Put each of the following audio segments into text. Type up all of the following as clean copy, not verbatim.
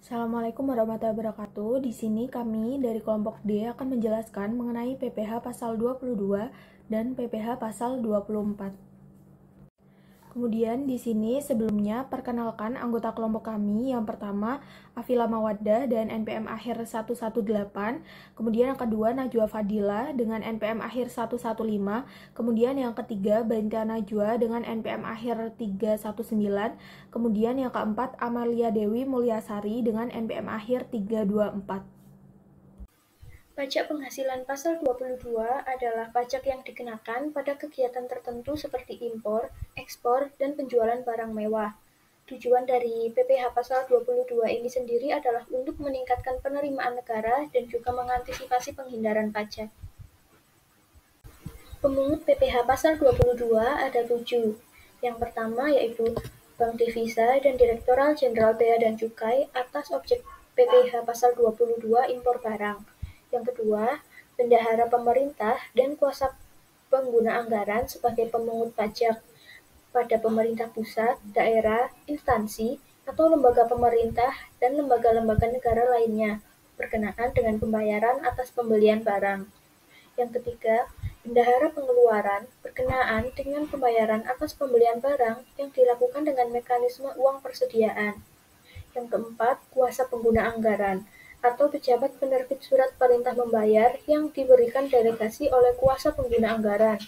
Assalamualaikum warahmatullahi wabarakatuh. Di sini kami dari kelompok D akan menjelaskan mengenai PPh pasal 22 dan PPh pasal 24. Kemudian di sini sebelumnya perkenalkan anggota kelompok kami. Yang pertama Afila Mawaddah dan NPM akhir 118. Kemudian yang kedua Najwa Fadila dengan NPM akhir 115. Kemudian yang ketiga Banta Najwa dengan NPM akhir 319. Kemudian yang keempat Amalia Dewi Mulyasari dengan NPM akhir 324. Pajak penghasilan pasal 22 adalah pajak yang dikenakan pada kegiatan tertentu seperti impor, ekspor, dan penjualan barang mewah. Tujuan dari PPh pasal 22 ini sendiri adalah untuk meningkatkan penerimaan negara dan juga mengantisipasi penghindaran pajak. Pemungut PPh pasal 22 ada 7. Yang pertama yaitu Bank Devisa dan Direktorat Jenderal Bea dan Cukai atas objek PPh pasal 22 impor barang. Yang kedua, bendahara pemerintah dan kuasa pengguna anggaran sebagai pemungut pajak pada pemerintah pusat, daerah, instansi, atau lembaga pemerintah dan lembaga-lembaga negara lainnya berkenaan dengan pembayaran atas pembelian barang. Yang ketiga, bendahara pengeluaran berkenaan dengan pembayaran atas pembelian barang yang dilakukan dengan mekanisme uang persediaan. Yang keempat, kuasa pengguna anggaran atau pejabat penerbit surat perintah membayar yang diberikan delegasi oleh kuasa pengguna anggaran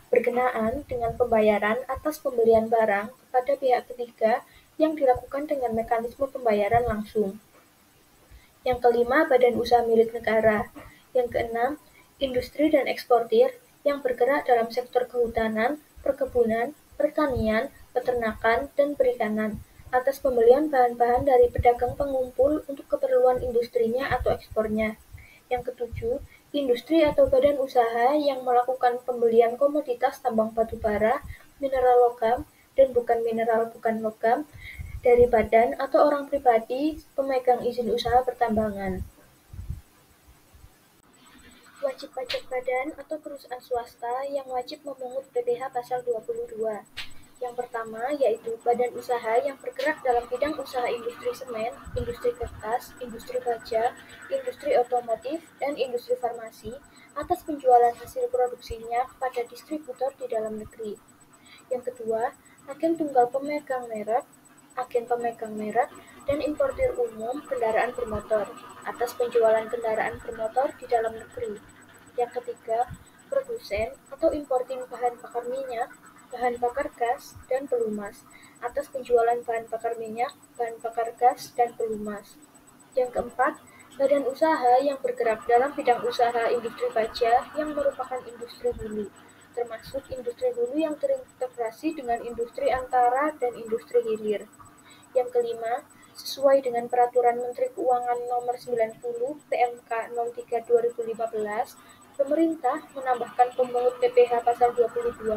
berkenaan dengan pembayaran atas pembelian barang kepada pihak ketiga yang dilakukan dengan mekanisme pembayaran langsung. Yang kelima, badan usaha milik negara. Yang keenam, industri dan eksportir yang bergerak dalam sektor kehutanan, perkebunan, pertanian, peternakan, dan perikanan atas pembelian bahan-bahan dari pedagang pengumpul untuk keperluan industrinya atau ekspornya. Yang ketujuh, industri atau badan usaha yang melakukan pembelian komoditas tambang batu bara, mineral logam, dan bukan mineral bukan logam dari badan atau orang pribadi pemegang izin usaha pertambangan. Wajib pajak badan atau perusahaan swasta yang wajib memungut PPh pasal 22. Yang pertama yaitu badan usaha yang bergerak dalam bidang usaha industri semen, industri kertas, industri baja, industri otomotif, dan industri farmasi atas penjualan hasil produksinya kepada distributor di dalam negeri. Yang kedua, agen tunggal pemegang merek, agen pemegang merek, dan importir umum kendaraan bermotor atas penjualan kendaraan bermotor di dalam negeri. Yang ketiga, produsen atau importir bahan bakar minyak, bahan bakar gas, dan pelumas atas penjualan bahan bakar minyak, bahan bakar gas, dan pelumas. Yang keempat, badan usaha yang bergerak dalam bidang usaha industri baja yang merupakan industri hulu, termasuk industri hulu yang terintegrasi dengan industri antara dan industri hilir. Yang kelima, sesuai dengan Peraturan Menteri Keuangan Nomor 90 PMK 03 2015, pemerintah menambahkan pemungut PPh pasal 22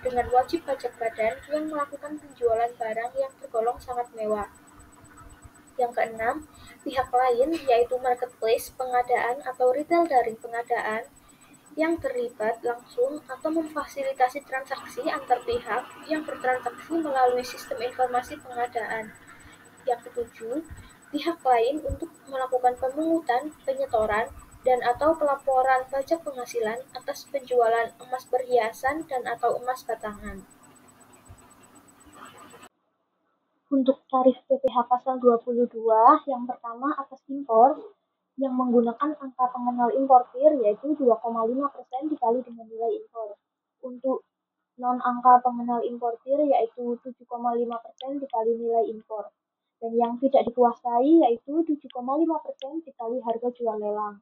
dengan wajib pajak badan yang melakukan penjualan barang yang tergolong sangat mewah. Yang keenam, pihak lain yaitu marketplace pengadaan atau retail daring pengadaan yang terlibat langsung atau memfasilitasi transaksi antar pihak yang bertransaksi melalui sistem informasi pengadaan. Yang ketujuh, pihak lain untuk melakukan pemungutan, penyetoran, dan atau pelaporan pajak penghasilan atas penjualan emas perhiasan dan atau emas batangan. Untuk tarif PPh pasal 22, yang pertama atas impor yang menggunakan angka pengenal importir yaitu 2,5% dikali dengan nilai impor. Untuk non-angka pengenal importir yaitu 7,5% dikali nilai impor. Dan yang tidak dikuasai yaitu 7,5% dikali harga jual lelang.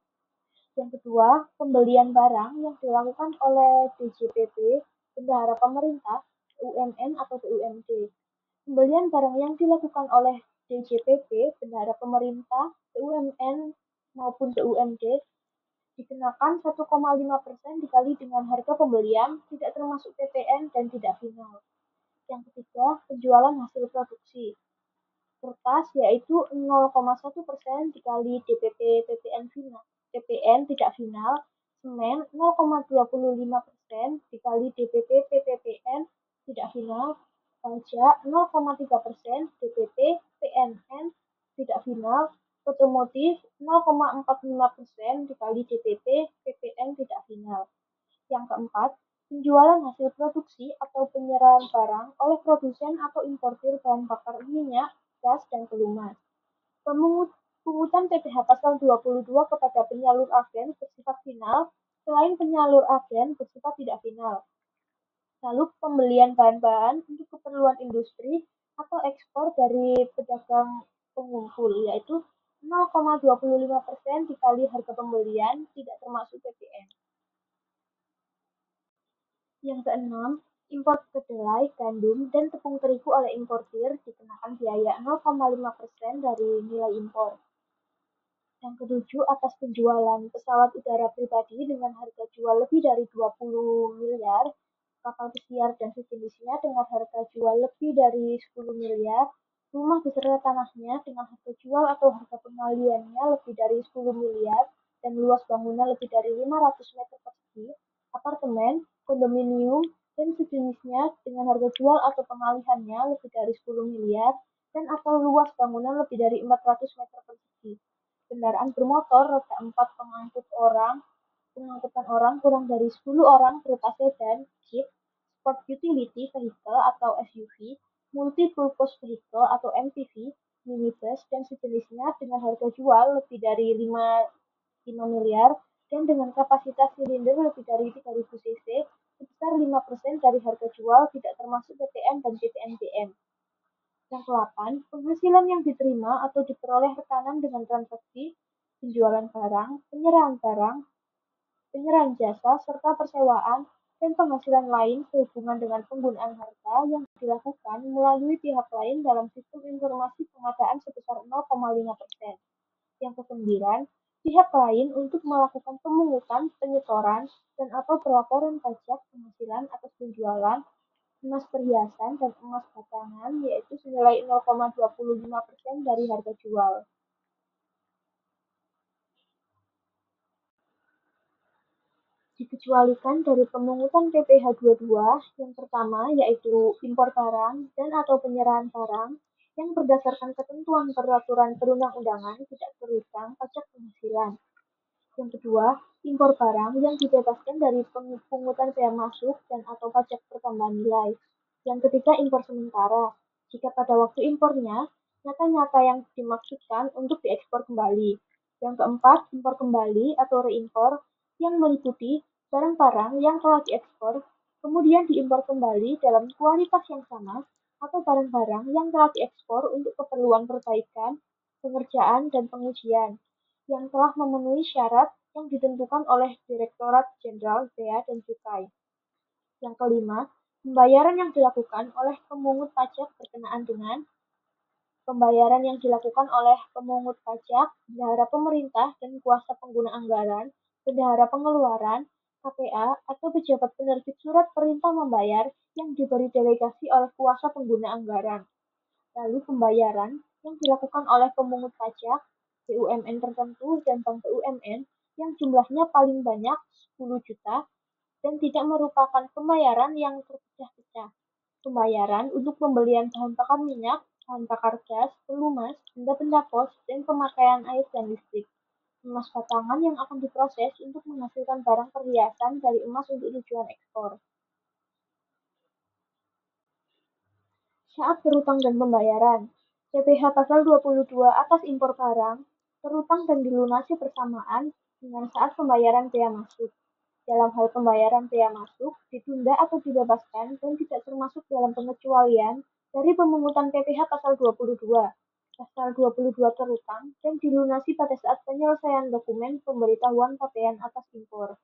Yang kedua, pembelian barang yang dilakukan oleh DJPP, Bendahara Pemerintah, BUMN atau BUMD. Pembelian barang yang dilakukan oleh DJPP, Bendahara Pemerintah, BUMN maupun BUMD dikenakan 1,5% dikali dengan harga pembelian, tidak termasuk PPN dan tidak final. Yang ketiga, penjualan hasil produksi. Kertas yaitu 0,1% dikali DPP PPN final, PPN tidak final, semen 0,25% dikali DPP PPPN tidak final, pajak 0,3% DPP PNN tidak final, otomotif 0,45% dikali DPP, PPN tidak final. Yang keempat, penjualan hasil produksi atau penyerahan barang oleh produsen atau importir bahan bakar minyak, gas, dan pelumas. Pungutan PPh pasal 22 kepada penyalur agen bersifat final, selain penyalur agen bersifat tidak final. Lalu pembelian bahan-bahan untuk keperluan industri atau ekspor dari pedagang pengumpul, yaitu 0,25% dikali harga pembelian tidak termasuk PPN. Yang keenam, impor kedelai, gandum, dan tepung terigu oleh importir dikenakan biaya 0,5% dari nilai impor. Yang ketujuh, atas penjualan pesawat udara pribadi dengan harga jual lebih dari 20 miliar, kapal pesiar dan sejenisnya dengan harga jual lebih dari 10 miliar, rumah beserta tanahnya dengan harga jual atau harga pengaliannya lebih dari 10 miliar, dan luas bangunan lebih dari 500 meter persegi, apartemen, kondominium, dan sejenisnya dengan harga jual atau pengalihannya lebih dari 10 miliar, dan atau luas bangunan lebih dari 400 meter persegi. Kendaraan bermotor roda 4 pengangkutan orang kurang dari 10 orang berupa sedan, jeep, sport utility vehicle atau SUV, multi-purpose vehicle atau MPV, minibus, dan sejenisnya dengan harga jual lebih dari 5 miliar dan dengan kapasitas silinder lebih dari 3.000 cc sebesar 5% dari harga jual tidak termasuk PPN dan PPNBM. Yang ke-8, penghasilan yang diterima atau diperoleh rekanan dengan transaksi penjualan barang, penyerahan jasa, serta persewaan, dan penghasilan lain sehubungan dengan penggunaan harta yang dilakukan melalui pihak lain dalam sistem informasi pengadaan sebesar 0,5%. Yang ke-9, pihak lain untuk melakukan pemungutan, penyetoran, dan atau pelaporan pajak penghasilan atas penjualan emas perhiasan dan emas batangan, yaitu senilai 0,25% dari harga jual. Dikecualikan dari pemungutan PPh 22 yang pertama yaitu impor barang dan atau penyerahan barang yang berdasarkan ketentuan peraturan perundang-undangan tidak berhutang pajak penghasilan. Yang kedua, impor barang yang dibebaskan dari pungutan bea masuk dan atau pajak pertambahan nilai. Yang ketiga, impor sementara. Jika pada waktu impornya, nyata-nyata yang dimaksudkan untuk diekspor kembali. Yang keempat, impor kembali atau reimpor yang meliputi barang-barang yang telah diekspor, kemudian diimpor kembali dalam kualitas yang sama, atau barang-barang yang telah diekspor untuk keperluan perbaikan, pengerjaan, dan pengujian yang telah memenuhi syarat yang ditentukan oleh Direktorat Jenderal Bea dan Cukai. Yang kelima, pembayaran yang dilakukan oleh pemungut pajak berkenaan dengan pembayaran yang dilakukan oleh pemungut pajak, bendahara pemerintah dan kuasa pengguna anggaran, bendahara pengeluaran, KPA, atau pejabat penerbit surat perintah membayar yang diberi delegasi oleh kuasa pengguna anggaran. Lalu pembayaran yang dilakukan oleh pemungut pajak, BUMN tertentu, dan bank BUMN yang jumlahnya paling banyak 10 juta dan tidak merupakan pembayaran yang terpecah-pecah. Pembayaran untuk pembelian bahan bakar minyak, bahan bakar gas, pelumas, benda-benda pos, dan pemakaian air dan listrik. Emas batangan yang akan diproses untuk menghasilkan barang perhiasan dari emas untuk tujuan ekspor. Saat berutang dan pembayaran, PPh pasal 22 atas impor barang, berutang dan dilunasi bersamaan dengan saat pembayaran bea masuk. Dalam hal pembayaran bea masuk, ditunda atau dibebaskan dan tidak termasuk dalam pengecualian dari pemungutan PPh pasal 22. Pasal 22 terutang dan dilunasi pada saat penyelesaian dokumen pemberitahuan capaian atas impor.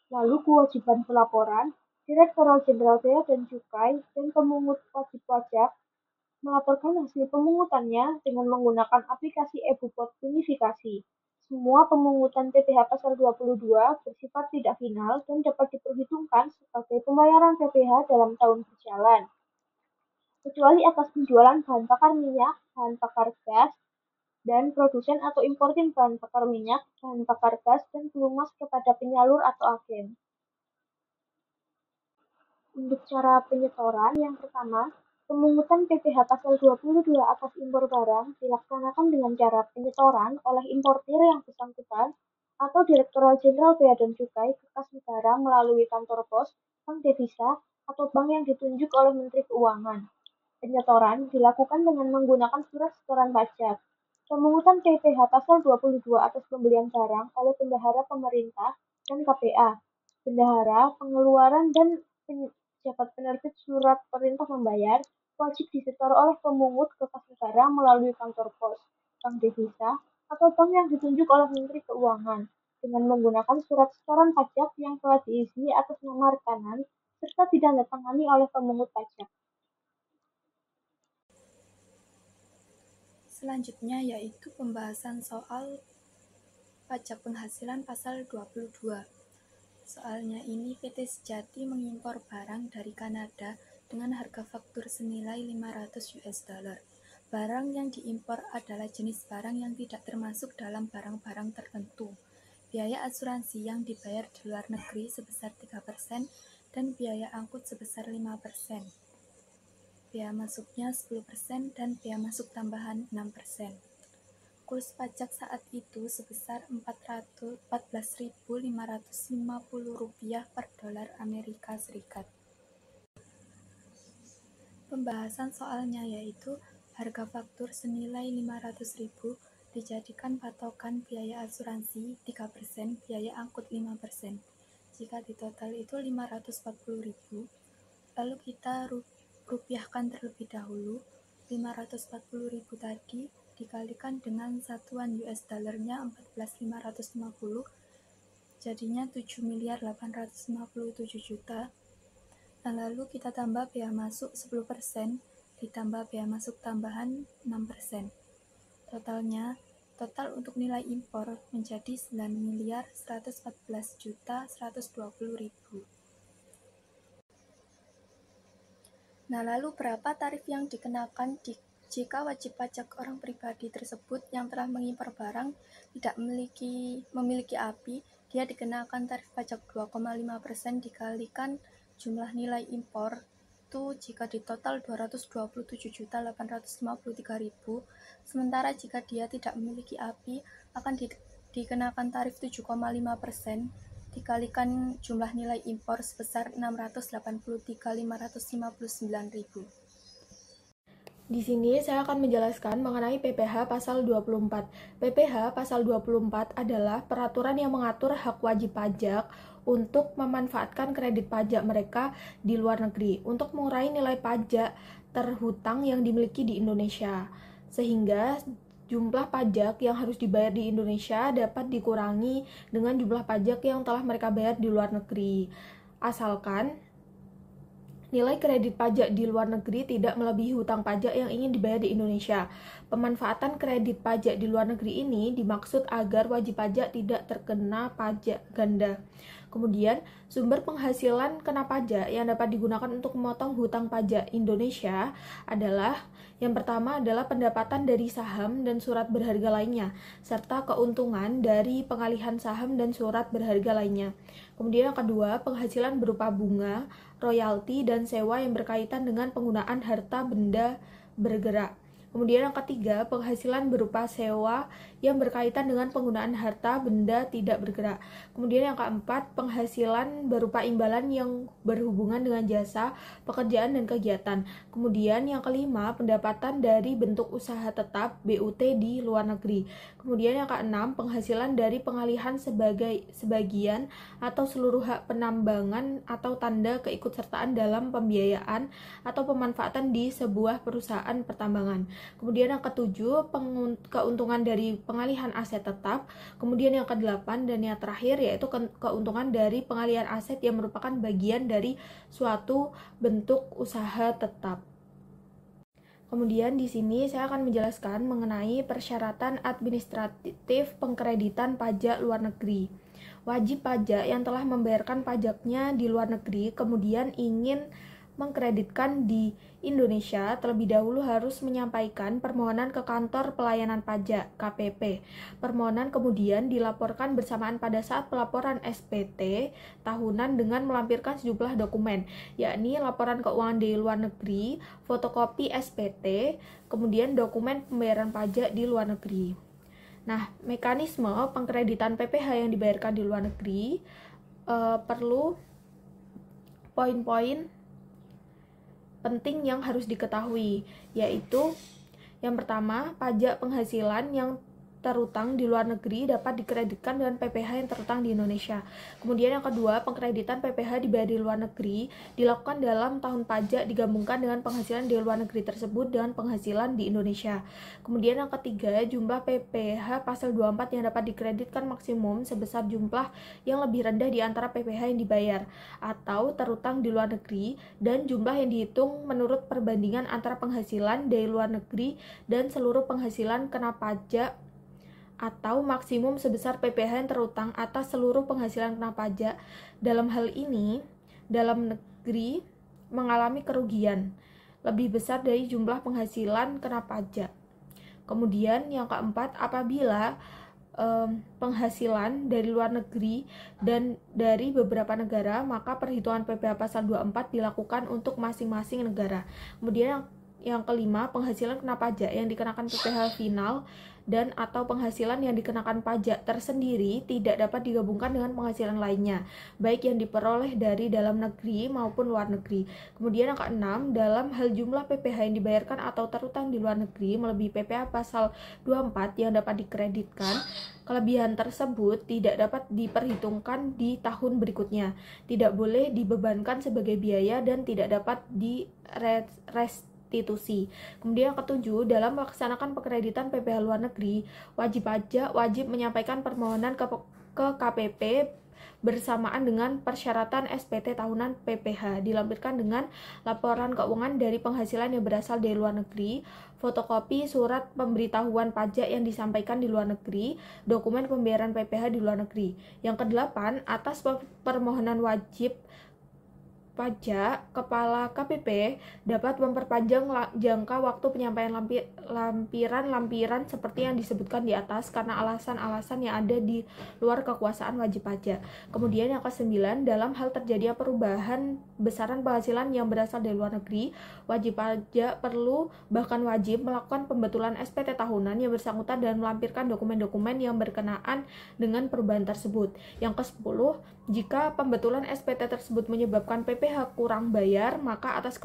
Lalu kewajiban pelaporan, Direktorat Jenderal Bea dan Cukai dan pemungut wajib pajak melaporkan hasil pemungutannya dengan menggunakan aplikasi e-Bupot Unifikasi. Semua pemungutan PPh pasal 22 bersifat tidak final dan dapat diperhitungkan sebagai pembayaran PPh dalam tahun berjalan, kecuali atas penjualan bahan bakar minyak, bahan bakar gas, dan produsen atau importir bahan bakar minyak, bahan bakar gas, dan pelumas kepada penyalur atau agen. Untuk cara penyetoran, yang pertama, Pemungutan PPh Pasal 22 atas impor barang dilaksanakan dengan cara penyetoran oleh importir yang bersangkutan atau Direktorat Jenderal Bea dan Cukai ke kas negara melalui kantor pos, bank devisa, atau bank yang ditunjuk oleh Menteri Keuangan. Penyetoran dilakukan dengan menggunakan surat setoran pajak. Pemungutan PPh Pasal 22 atas pembelian barang oleh bendahara pemerintah dan KPA, bendahara, pengeluaran, dan pejabat penerbit surat perintah membayar wajib disetor oleh pemungut ke kas negara melalui kantor pos, bank devisa, atau bank yang ditunjuk oleh Menteri Keuangan dengan menggunakan surat setoran pajak yang telah diisi atas nama rekanan serta ditandatangani oleh pemungut pajak. Selanjutnya yaitu pembahasan soal pajak penghasilan pasal 22. Soalnya ini PT Sejati mengimpor barang dari Kanada dengan harga faktur senilai 500 US dollar. Barang yang diimpor adalah jenis barang yang tidak termasuk dalam barang-barang tertentu. Biaya asuransi yang dibayar di luar negeri sebesar 3% dan biaya angkut sebesar 5%. Biaya masuknya 10% dan biaya masuk tambahan 6%. Kurs pajak saat itu sebesar Rp14.550 per dolar Amerika Serikat. Pembahasan soalnya yaitu harga faktur senilai Rp500.000 dijadikan patokan biaya asuransi 3%, biaya angkut 5%. Jika di total itu Rp540.000, lalu kita rupiahkan terlebih dahulu. Rp540.000 tadi dikalikan dengan satuan US dollarnya 14.550, jadinya 7.857.000.000. Nah, lalu kita tambah biaya masuk 10%, ditambah biaya masuk tambahan 6%. Total untuk nilai impor menjadi 9.114.120.000. Nah, lalu berapa tarif yang dikenakan jika wajib pajak orang pribadi tersebut yang telah mengimpor barang tidak memiliki API? Dia dikenakan tarif pajak 2,5% dikalikan jumlah nilai impor itu jika di total 227.853.000, sementara jika dia tidak memiliki API akan dikenakan tarif 7,5% dikalikan jumlah nilai impor sebesar 683.559.000. Di sini saya akan menjelaskan mengenai PPh pasal 24. PPh pasal 24 adalah peraturan yang mengatur hak wajib pajak untuk memanfaatkan kredit pajak mereka di luar negeri untuk mengurangi nilai pajak terhutang yang dimiliki di Indonesia, sehingga jumlah pajak yang harus dibayar di Indonesia dapat dikurangi dengan jumlah pajak yang telah mereka bayar di luar negeri, asalkan nilai kredit pajak di luar negeri tidak melebihi hutang pajak yang ingin dibayar di Indonesia. Pemanfaatan kredit pajak di luar negeri ini dimaksud agar wajib pajak tidak terkena pajak ganda. Kemudian, sumber penghasilan kena pajak yang dapat digunakan untuk memotong hutang pajak Indonesia adalah yang pertama adalah pendapatan dari saham dan surat berharga lainnya, serta keuntungan dari pengalihan saham dan surat berharga lainnya. Kemudian yang kedua, penghasilan berupa bunga, royalti, dan sewa yang berkaitan dengan penggunaan harta benda bergerak. Kemudian yang ketiga, penghasilan berupa sewa yang berkaitan dengan penggunaan harta benda tidak bergerak. Kemudian yang keempat, penghasilan berupa imbalan yang berhubungan dengan jasa, pekerjaan, dan kegiatan. Kemudian yang kelima, pendapatan dari bentuk usaha tetap BUT di luar negeri. Kemudian yang keenam, penghasilan dari pengalihan sebagian atau seluruh hak penambangan atau tanda keikutsertaan dalam pembiayaan atau pemanfaatan di sebuah perusahaan pertambangan. Kemudian yang ketujuh, keuntungan dari pengalihan aset tetap. Kemudian yang kedelapan dan yang terakhir yaitu keuntungan dari pengalihan aset yang merupakan bagian dari suatu bentuk usaha tetap. Kemudian di sini saya akan menjelaskan mengenai persyaratan administratif pengkreditan pajak luar negeri. Wajib pajak yang telah membayarkan pajaknya di luar negeri kemudian ingin mengkreditkan di Indonesia terlebih dahulu harus menyampaikan permohonan ke Kantor Pelayanan Pajak (KPP). Permohonan kemudian dilaporkan bersamaan pada saat pelaporan SPT tahunan dengan melampirkan sejumlah dokumen, yakni laporan keuangan di luar negeri, fotokopi SPT, kemudian dokumen pembayaran pajak di luar negeri. Nah, mekanisme pengkreditan PPh yang dibayarkan di luar negeri perlu poin-poin penting yang harus diketahui, yaitu yang pertama, pajak penghasilan yang terutang di luar negeri dapat dikreditkan dengan PPh yang terutang di Indonesia. Kemudian yang kedua, pengkreditan PPh dibayar di luar negeri dilakukan dalam tahun pajak digabungkan dengan penghasilan di luar negeri tersebut dengan penghasilan di Indonesia. Kemudian yang ketiga, jumlah PPh pasal 24 yang dapat dikreditkan maksimum sebesar jumlah yang lebih rendah di antara PPh yang dibayar atau terutang di luar negeri dan jumlah yang dihitung menurut perbandingan antara penghasilan dari luar negeri dan seluruh penghasilan kena pajak atau maksimum sebesar PPh yang terutang atas seluruh penghasilan kena pajak. Dalam hal ini, dalam negeri mengalami kerugian lebih besar dari jumlah penghasilan kena pajak. Kemudian yang keempat, apabila penghasilan dari luar negeri dan dari beberapa negara, maka perhitungan PPh pasal 24 dilakukan untuk masing-masing negara. Kemudian yang kelima, penghasilan kena pajak yang dikenakan PPh final dan atau penghasilan yang dikenakan pajak tersendiri tidak dapat digabungkan dengan penghasilan lainnya, baik yang diperoleh dari dalam negeri maupun luar negeri. Kemudian yang keenam, dalam hal jumlah PPh yang dibayarkan atau terutang di luar negeri melebihi PPh pasal 24 yang dapat dikreditkan, kelebihan tersebut tidak dapat diperhitungkan di tahun berikutnya, tidak boleh dibebankan sebagai biaya dan tidak dapat direstitusi. Kemudian yang ketujuh, dalam melaksanakan pengkreditan PPh luar negeri, wajib pajak wajib menyampaikan permohonan ke KPP bersamaan dengan persyaratan SPT tahunan PPh, dilampirkan dengan laporan keuangan dari penghasilan yang berasal dari luar negeri, fotokopi surat pemberitahuan pajak yang disampaikan di luar negeri, dokumen pembayaran PPh di luar negeri. Yang kedelapan, atas permohonan wajib pajak, Kepala KPP dapat memperpanjang jangka waktu penyampaian lampiran seperti yang disebutkan di atas karena alasan-alasan yang ada di luar kekuasaan wajib pajak. Kemudian yang kesembilan, dalam hal terjadinya perubahan besaran penghasilan yang berasal dari luar negeri, wajib pajak perlu bahkan wajib melakukan pembetulan SPT tahunan yang bersangkutan dan melampirkan dokumen-dokumen yang berkenaan dengan perubahan tersebut. Yang kesepuluh, jika pembetulan SPT tersebut menyebabkan PPh kurang bayar, maka atas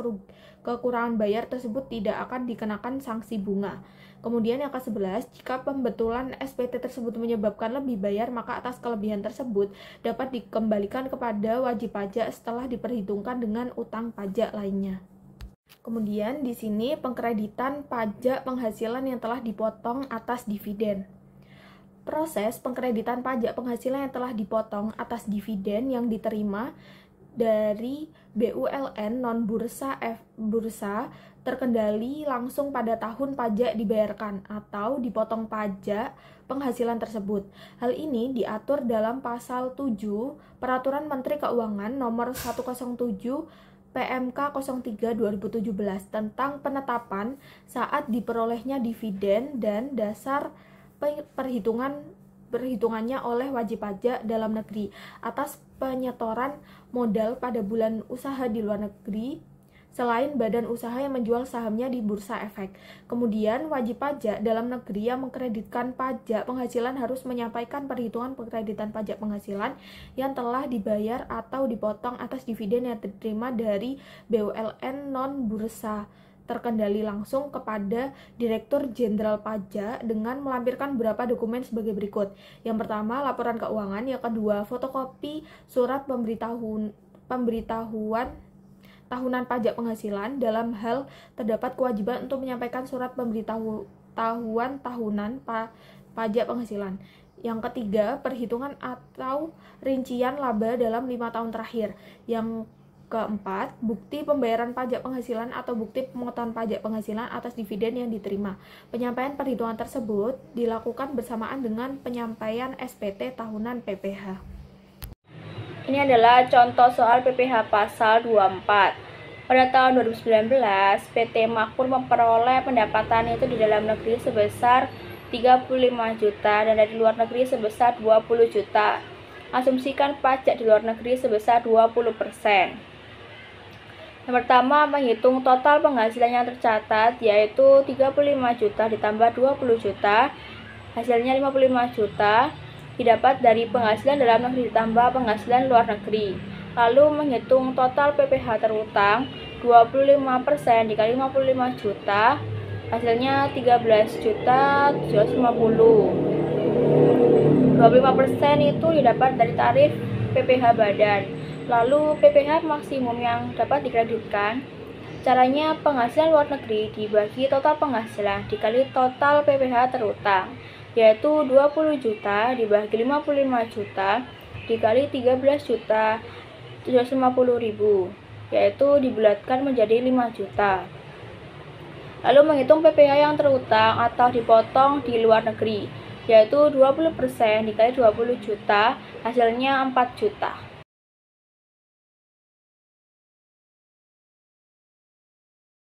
kekurangan bayar tersebut tidak akan dikenakan sanksi bunga. Kemudian yang ke-11, jika pembetulan SPT tersebut menyebabkan lebih bayar, maka atas kelebihan tersebut dapat dikembalikan kepada wajib pajak setelah diperhitungkan dengan utang pajak lainnya. Kemudian di sini pengkreditan pajak penghasilan yang telah dipotong atas dividen. Proses pengkreditan pajak penghasilan yang telah dipotong atas dividen yang diterima dari BULN non-bursa bursa terkendali langsung pada tahun pajak dibayarkan atau dipotong pajak penghasilan tersebut. Hal ini diatur dalam pasal 7 Peraturan Menteri Keuangan nomor 107 PMK 03 2017 tentang penetapan saat diperolehnya dividen dan dasar perhitungannya oleh wajib pajak dalam negeri atas penyetoran modal pada bulan usaha di luar negeri selain badan usaha yang menjual sahamnya di bursa efek. Kemudian wajib pajak dalam negeri yang mengkreditkan pajak penghasilan harus menyampaikan perhitungan pengkreditan pajak penghasilan yang telah dibayar atau dipotong atas dividen yang diterima dari BULN non bursa terkendali langsung kepada Direktur Jenderal Pajak dengan melampirkan beberapa dokumen sebagai berikut. Yang pertama, laporan keuangan. Yang kedua, fotokopi surat pemberitahuan tahunan pajak penghasilan. Dalam hal terdapat kewajiban untuk menyampaikan surat pemberitahuan tahunan pajak penghasilan. Yang ketiga, perhitungan atau rincian laba dalam 5 tahun terakhir. Yang keempat, bukti pembayaran pajak penghasilan atau bukti pemotongan pajak penghasilan atas dividen yang diterima. Penyampaian perhitungan tersebut dilakukan bersamaan dengan penyampaian SPT tahunan PPh. Ini adalah contoh soal PPh pasal 24. Pada tahun 2019, PT Makmur memperoleh pendapatan itu di dalam negeri sebesar 35 juta dan dari luar negeri sebesar 20 juta. Asumsikan pajak di luar negeri sebesar 20%. Yang pertama, menghitung total penghasilan yang tercatat, yaitu 35 juta ditambah 20 juta, hasilnya 55 juta, didapat dari penghasilan dalam negeri ditambah penghasilan luar negeri. Lalu menghitung total PPh terutang, 25% dikali 55 juta, hasilnya 13 juta 750. 25% itu didapat dari tarif PPh badan. Lalu PPh maksimum yang dapat dikreditkan, caranya penghasilan luar negeri dibagi total penghasilan dikali total PPh terutang, yaitu 20 juta dibagi 55 juta dikali 13 juta 750.000, yaitu dibulatkan menjadi 5 juta. Lalu menghitung PPh yang terutang atau dipotong di luar negeri, yaitu 20% dikali 20 juta, hasilnya 4 juta.